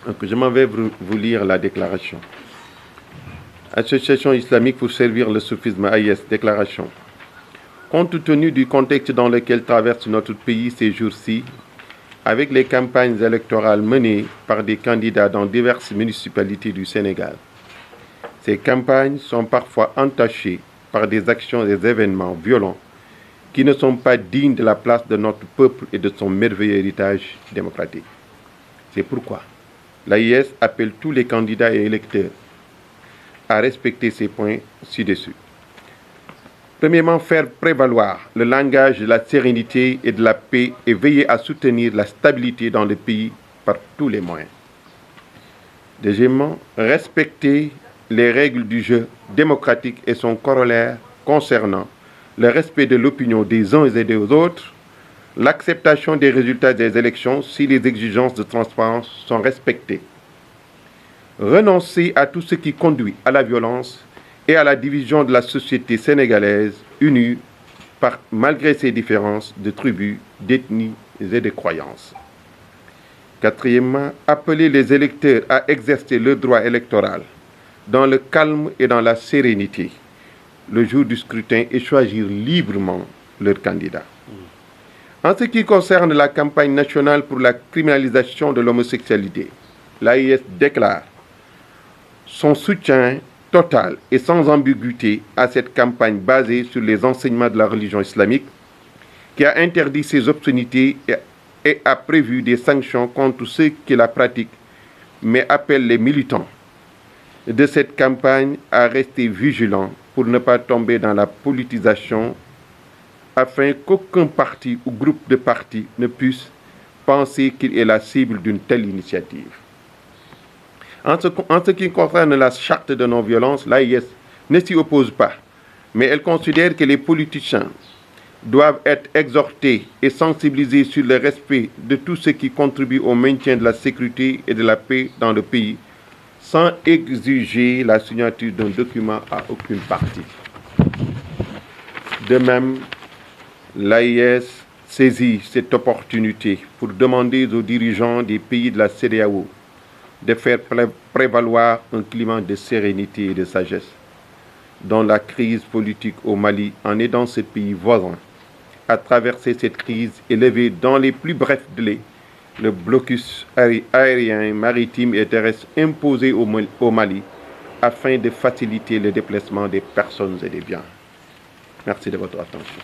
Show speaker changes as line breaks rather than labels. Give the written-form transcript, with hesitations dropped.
Donc, je m'en vais vous lire la déclaration. Association islamique pour servir le soufisme, AIS, déclaration. Compte tenu du contexte dans lequel traverse notre pays ces jours-ci, avec les campagnes électorales menées par des candidats dans diverses municipalités du Sénégal, ces campagnes sont parfois entachées par des actions et des événements violents qui ne sont pas dignes de la place de notre peuple et de son merveilleux héritage démocratique. C'est pourquoi l'AIS appelle tous les candidats et électeurs à respecter ces points ci-dessus. Premièrement, faire prévaloir le langage de la sérénité et de la paix et veiller à soutenir la stabilité dans le pays par tous les moyens. Deuxièmement, respecter les règles du jeu démocratique et son corollaire concernant le respect de l'opinion des uns et des autres, l'acceptation des résultats des élections si les exigences de transparence sont respectées. Renoncer à tout ce qui conduit à la violence et à la division de la société sénégalaise unie malgré ses différences de tribus, d'ethnies et de croyances. Quatrièmement, appeler les électeurs à exercer leur droit électoral dans le calme et dans la sérénité le jour du scrutin et choisir librement leur candidat. En ce qui concerne la campagne nationale pour la criminalisation de l'homosexualité, l'AIS déclare son soutien total et sans ambiguïté à cette campagne basée sur les enseignements de la religion islamique qui a interdit ces obscénités et a prévu des sanctions contre ceux qui la pratiquent, mais appelle les militants de cette campagne à rester vigilants pour ne pas tomber dans la politisation afin qu'aucun parti ou groupe de partis ne puisse penser qu'il est la cible d'une telle initiative. En ce qui concerne la charte de non-violence, l'AIS ne s'y oppose pas, mais elle considère que les politiciens doivent être exhortés et sensibilisés sur le respect de tout ce qui contribue au maintien de la sécurité et de la paix dans le pays, sans exiger la signature d'un document à aucune partie. De même, l'AIS saisit cette opportunité pour demander aux dirigeants des pays de la CEDEAO de faire prévaloir un climat de sérénité et de sagesse dans la crise politique au Mali en aidant ce pays voisin à traverser cette crise et lever dans les plus brefs délais le blocus aérien, maritime et terrestre imposé au Mali afin de faciliter le déplacement des personnes et des biens. Merci de votre attention.